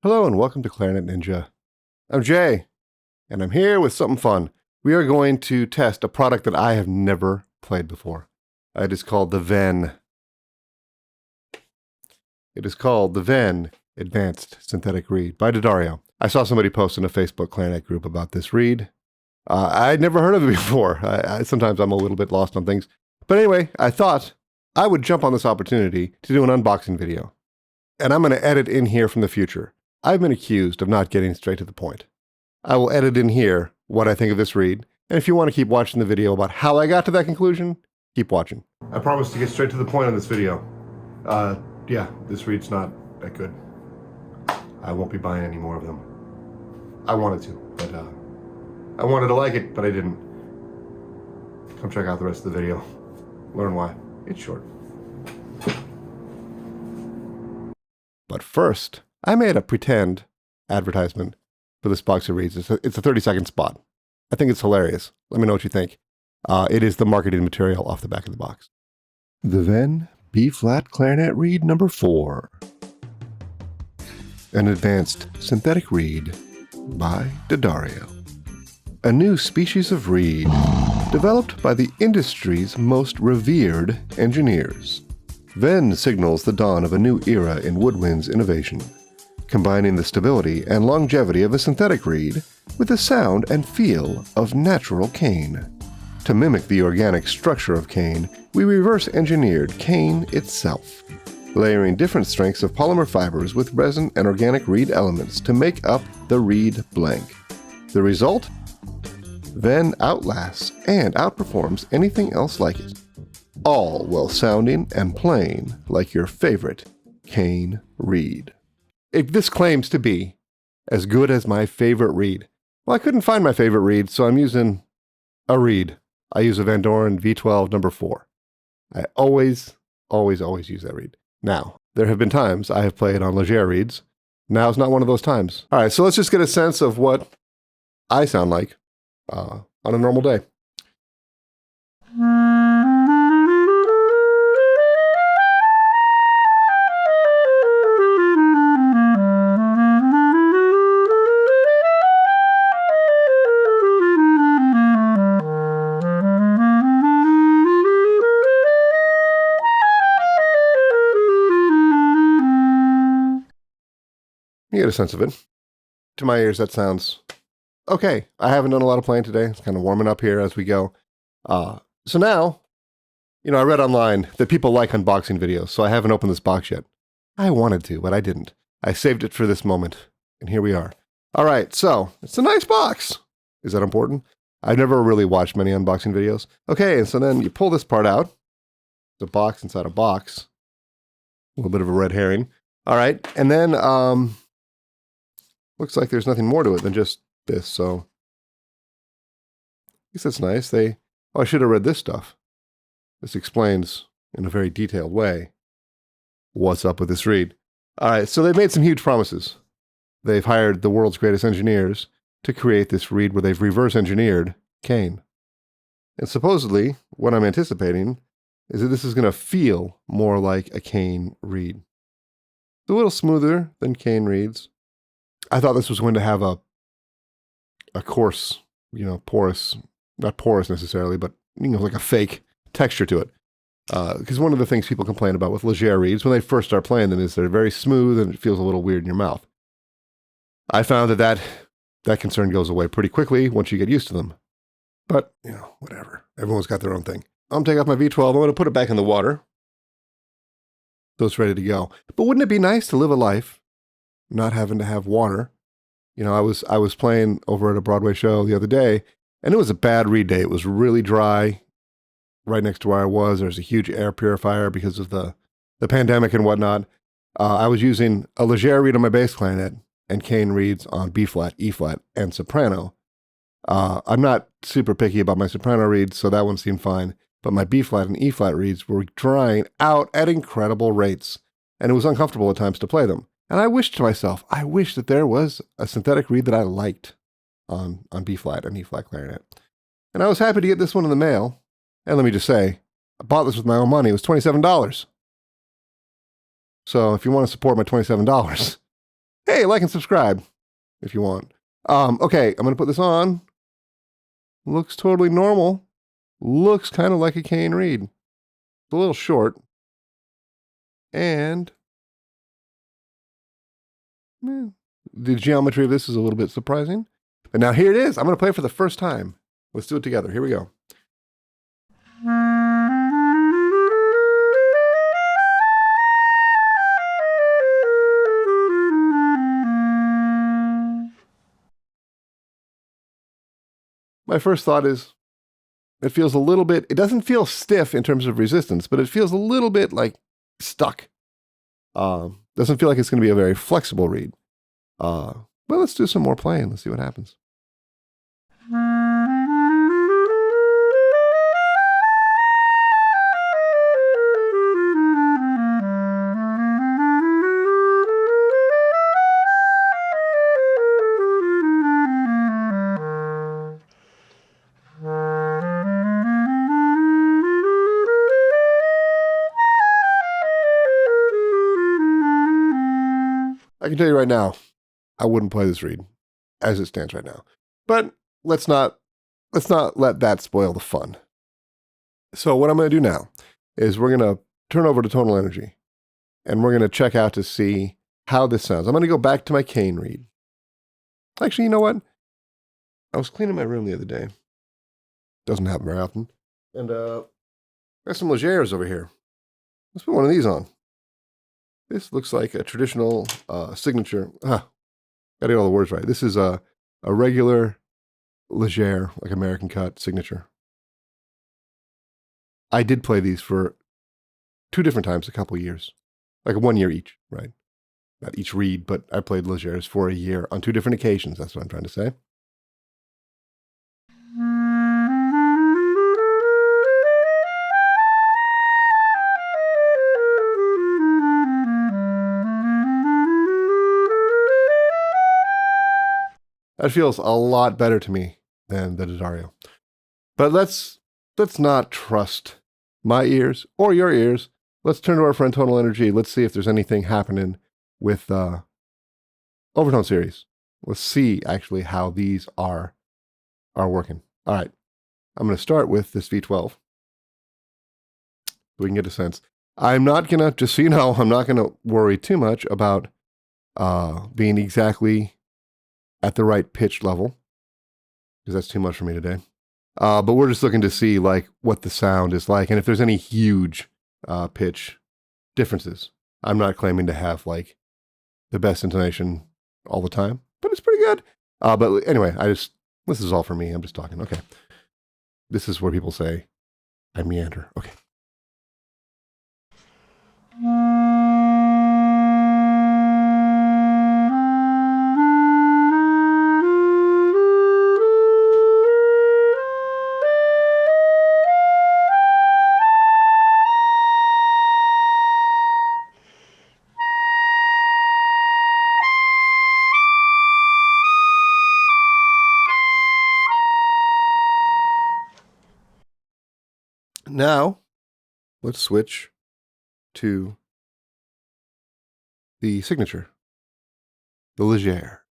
Hello and welcome to Clarinet Ninja. I'm Jay, and I'm here with something fun. We are going to test a product that I have never played before. It is called the Venn. It is called the Venn Advanced Synthetic Reed by D'Addario. I saw somebody post in a Facebook Clarinet group about this reed. I'd never heard of it before. Sometimes I'm a little bit lost on things. But anyway, I thought I would jump on this opportunity to do an unboxing video. And I'm going to edit in here from the future. I've been accused of not getting straight to the point. I will edit in here what I think of this reed, and if you want to keep watching the video about how I got to that conclusion, keep watching. I promise to get straight to the point on this video. Yeah, this reed's not that good. I won't be buying any more of them. I wanted to, but I wanted to like it, but I didn't. Come check out the rest of the video. Learn why. It's short. But first, I made a pretend advertisement for this box of reeds. It's a 30-second spot. I think it's hilarious. Let me know what you think. It is the marketing material off the back of the box. The Venn B-flat Clarinet Reed number 4. An advanced synthetic reed by D'Addario. A new species of reed developed by the industry's most revered engineers. Venn signals the dawn of a new era in woodwind's innovation, combining the stability and longevity of a synthetic reed with the sound and feel of natural cane. To mimic the organic structure of cane, we reverse-engineered cane itself, layering different strengths of polymer fibers with resin and organic reed elements to make up the reed blank. The result? Venn outlasts and outperforms anything else like it, all while sounding and playing like your favorite cane reed. If this claims to be as good as my favorite reed, well, I couldn't find my favorite reed, so I'm using a reed. I use a Vandoren V12 number 4. I always use that reed. Now, there have been times I have played on Legere reeds. Now's not one of those times. All right, so let's just get a sense of what I sound like on a normal day. You get a sense of it. To my ears, that sounds okay. I haven't done a lot of playing today. It's kind of warming up here as we go. So now, I read online that people like unboxing videos, so I haven't opened this box yet. I wanted to, but I didn't. I saved it for this moment, and here we are. All right, so it's a nice box. Is that important? I've never really watched many unboxing videos. Okay, and so then you pull this part out. The box inside a box. A little bit of a red herring. All right, and then looks like there's nothing more to it than just this, so I guess that's nice. I should have read this stuff. This explains in a very detailed way what's up with this reed. All right, so they've made some huge promises. They've hired the world's greatest engineers to create this reed where they've reverse engineered cane. And supposedly, what I'm anticipating is that this is going to feel more like a cane reed. It's a little smoother than cane reeds. I thought this was going to have a coarse, porous, not porous necessarily, but like a fake texture to it. Because one of the things people complain about with Legere reeds when they first start playing them is they're very smooth and it feels a little weird in your mouth. I found that concern goes away pretty quickly once you get used to them. But, whatever. Everyone's got their own thing. I'm going to take off my V12. I'm going to put it back in the water. So it's ready to go. But wouldn't it be nice to live a life not having to have water? I was playing over at a Broadway show the other day, and it was a bad reed day. It was really dry. Right next to where I was, there's a huge air purifier because of the pandemic and whatnot. I was using a Legere reed on my bass clarinet and cane reeds on B-flat, E-flat, and soprano. I'm not super picky about my soprano reeds, so that one seemed fine. But my B-flat and E-flat reeds were drying out at incredible rates, and it was uncomfortable at times to play them. And I wished to myself, I wish that there was a synthetic reed that I liked on B-flat and E-flat clarinet. And I was happy to get this one in the mail. And let me just say, I bought this with my own money. It was $27. So if you want to support my $27, Hey, like and subscribe if you want. Okay, I'm going to put this on. Looks totally normal. Looks kind of like a cane reed. It's a little short. And the geometry of this is a little bit surprising. But now here it is. I'm going to play it for the first time. Let's do it together. Here we go. My first thought is it feels a little bit, it doesn't feel stiff in terms of resistance, but it feels a little bit like stuck. Doesn't feel like it's going to be a very flexible reed. But let's do some more playing. Let's see what happens. I can tell you right now, I wouldn't play this reed as it stands right now. But let's not let that spoil the fun. So what I'm going to do now is we're going to turn over to tonal energy, and we're going to check out to see how this sounds. I'm going to go back to my cane reed. Actually, you know what? I was cleaning my room the other day. Doesn't happen very often. And got some Legeres over here. Let's put one of these on. This looks like a traditional signature. Gotta get all the words right. This is a regular Legere, like American cut signature. I did play these for 2 different times, a couple years. Like 1 year each, right? Not each reed, but I played Legeres for a year on 2 different occasions. That's what I'm trying to say. That feels a lot better to me than the D'Addario. But let's not trust my ears or your ears. Let's turn to our friend Tonal Energy. Let's see if there's anything happening with overtone series. Let's see actually how these are working. All right, I'm going to start with this V12. So we can get a sense. I'm not gonna, just so you know, I'm not gonna worry too much about being exactly at the right pitch level, because that's too much for me today. But we're just looking to see like what the sound is like, and if there's any huge pitch differences. I'm not claiming to have like the best intonation all the time, but it's pretty good. But anyway, this is all for me. I'm just talking. Okay. This is where people say I meander. Okay. Now, let's switch to the signature, the Legere.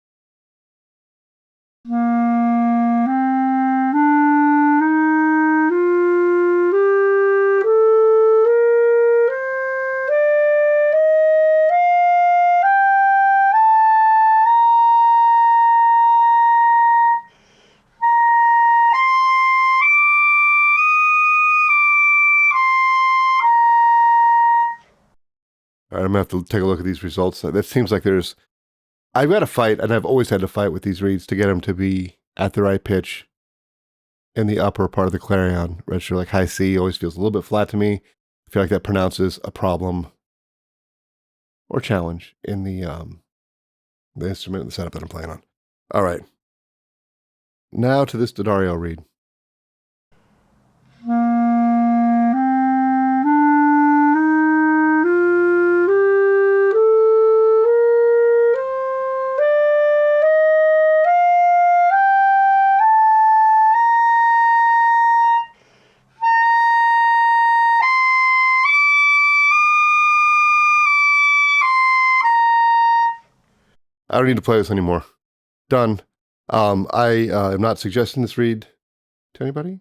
All right, I'm going to have to take a look at these results. That seems like I've got to fight, and I've always had to fight with these reeds to get them to be at the right pitch in the upper part of the clarion register. Like high C always feels a little bit flat to me. I feel like that pronounces a problem or challenge in the instrument and the setup that I'm playing on. All right. Now to this D'Addario reed. don't need to play this anymore. Done. I am not suggesting this read to anybody.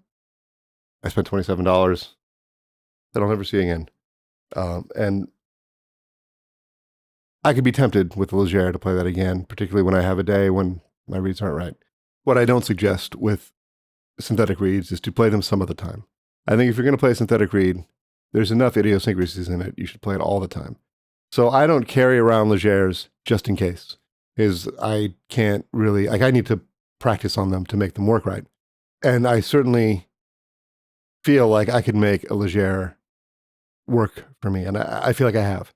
I spent $27 that I'll never see again. And I could be tempted with the Legere to play that again, particularly when I have a day when my reeds aren't right. What I don't suggest with synthetic reeds is to play them some of the time. I think if you're going to play a synthetic reed, there's enough idiosyncrasies in it. You should play it all the time. So I don't carry around Legeres just in case, because I can't really, like, I need to practice on them to make them work right. And I certainly feel like I could make a Legere work for me, and I feel like I have.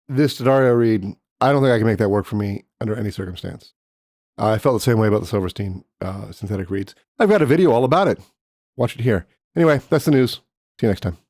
This D'Addario reed, I don't think I can make that work for me under any circumstance. I felt the same way about the Silverstein synthetic reeds. I've got a video all about it. Watch it here. Anyway, that's the news. See you next time.